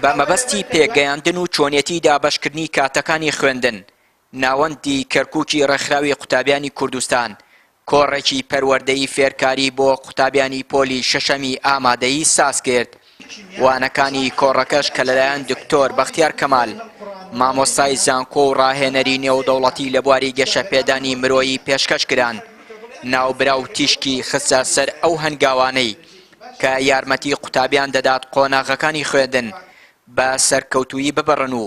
بە مەبەستی پێگەیاندن و چۆنیەتی دابەشکردنی کاتەکانی خوێندن ناوەندی کەرکووکی ڕێکخراوی قوتابیانی کوردستان کۆڕێکی پەروەردەیی فێرکاری بۆ قوتابیانی پۆلی شەشەمی ئامادەیی ساز کرد. وانەکانی کۆڕەکەش کە لەلایەن دکتۆر بەختیار کەمال مامۆستای زانکۆ و ڕاهێنەری نێودەوڵەتی لە بواری گەشەپێدانی مرۆیی پێشکەش کران ناوبرا و تیشکی خستە سەر ئەو هەنگاوانەی کە یارمەتی قوتابیان دەدات قۆناغەکانی خوێندن بە سەرکەوتویی ببڕن و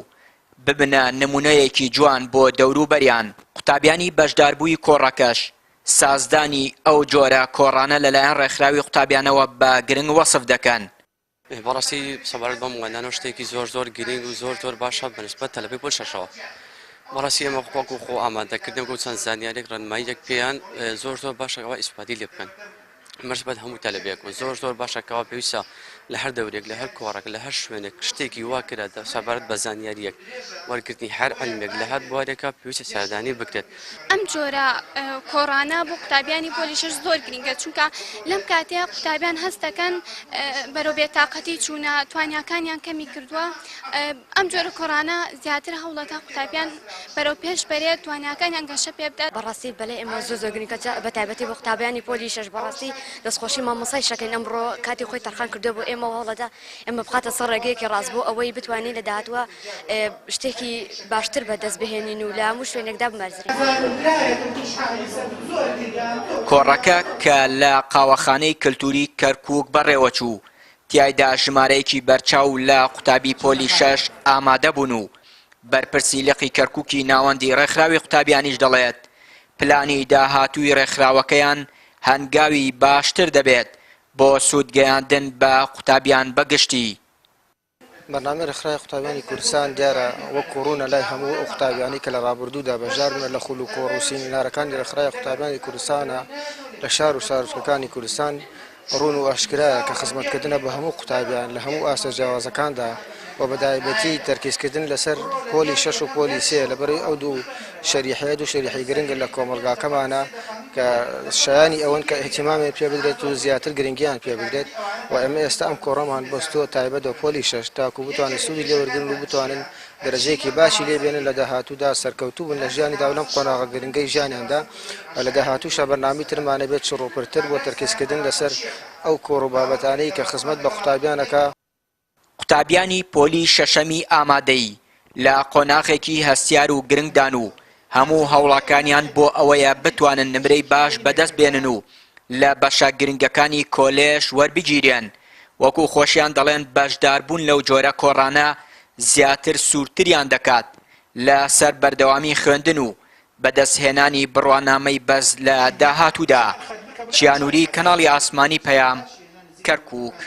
ببنە نمونەیەکی جوان بۆ دەوروبەریان. قوتابیانی بەشداربووی کۆڕەکەش سازدانی ئەو جۆرە کۆڕانە لەلایەن ڕێکخراوی قوتابیانەوە بە گرنگ وەسف دەکەن. بەڕاستی سەبارەت بەم وێنانەوە شتێکی زۆر گرنگ و زۆر باشە بەنسبەت تەلەبەی پۆل شەشەوە. بەڕاستی ئێمە وەکو خۆ ئامادەکردن و چەند زانیارێک ڕێنماییەک پێیان زۆر باشەوە ئیسپادی لێ بکەن. مرسبەت هەموو تەلەبێک و زۆر باشەکەەوە پێویستە لە هەر دەورێک لە هەر کۆڕێک لە هەر شوێنێک شتێکی وا کرا سەبارەت بە زانیاریەک وەرگرتنی هەر ئەلمێک لە هەر بوارێکە پێویستە سەردانی بکرێت. ئەم جۆرە کۆڕانە بۆ قوتابیانی پۆلی شەش زۆر گرنگە چونکە لەم کاتەیە قوتابیان هەست دەکەن بەرەو بێتاقەتی چوونە توانیاکانیان کەمی کردووە. ئەم جۆرە کۆڕانە زیاتر هەوڵەتە قوتابیان بەرەو پێش بەرێت توانیاکانیان گەشە پێ بدات. بەڕاستی بەلای ئێمە زۆر گرنگە بە تایبەتی بۆ قوتابیانی پۆلی شەش بەڕاستی دەستخۆشی مامۆسای شەکەین ئەمڕۆ کاتی خۆی تەرخان کردو بۆ ئێمە هەوڵەدا ئێمە بخاتە سەر ڕێگەیەکی ڕاست بۆ ئەوەی بتوانین لە داهاتوە شتێکی باشتر بەدەست بهێنین و لە هەموو شوێنێکدا بمەرزین. کۆڕەکە کە لە قاوەخانەی کللتوری کەرکووک بەڕێوەچوو تیایدا ژمارەیەکی بەرچاو لە قوتابی پۆلی شەش ئامادە بوون و بەرپرسی لقی کەرکووکی ناوەندی ڕێکخراوی قوتابیانیش دەڵێت پلانی داهاتووی ڕێکخراوەکەیان هەنگاوی باشتر دەبێت بۆ سوودگەیاندن بە قوتابیان بەگشتی. بەرنامە ڕێکخراوی قوتابیانی کوردستان دیارە وەکو ڕوونە لای هەموو ئەو قوتابیانی کە لە ڕابردوودا بەشدار بوون لە خول و کۆڕ و سیمینارەکانی ڕێکخراوی قوتابیانی کوردستانە لە شار و شارچکەکانی کوردستان ڕوون و ئاشکرایە کە خزمەتکردنە بە هەموو قوتابیان لە هەموو ئاستە جیاوازەکاندا و بەدایبەتی تەرکیزکردن لەسەر پۆلی شەش و پۆلی سێ لەبەرەوەی ئەو دوو شەریحەیە و شەریحی گرنگن لە کۆمەلگاکەمانە کە شایانی ئەوەن کە احتیمامیان پێ بدرێت و زیاتر گرنگیان پێ بدرێت و ئێمە ئێستا ئەم کۆڕەمان بەستووە تایبەت بە پۆلی شەش تاکو بتوانن سوودی لێوەرگرن و بتوانن دەرەجەیەکی باشی لێبێنن لە داهاتوودا سەرکەوتوو بن لە ژیانیدا و لەم قۆناغە گرنگەی ژیانیاندا لە داهاتووشە بەرنامی ترمانە بێت شڕوپرتر بۆ تەرکیزکردن لەسەر ئەو کۆڕ و بابەتانەی کە خزمەت بە قوتابیانەکە. قوتابیانی پۆلی شەشەمی ئامادەی لە قۆناغێکی هەستیار و گرنگدان و هەموو هەوڵەکانیان بۆ ئەوەیە بتوانن نمرەی باش بەدەست بێنن و لە بەشە گرنگەکانی کۆلێژ وەربگیرێن. وەکو خۆشیان دەڵێن بەشداربوون لەو جۆرە کۆڕانە زیاتر سوورتریان دەکات لە سەر بەردەوامی خوێندن و بەدەستهێنانی بڕوانامەی بەز لە داهاتوودا. چیانووری کەناڵی ئاسمانی پەیام کەرکووک.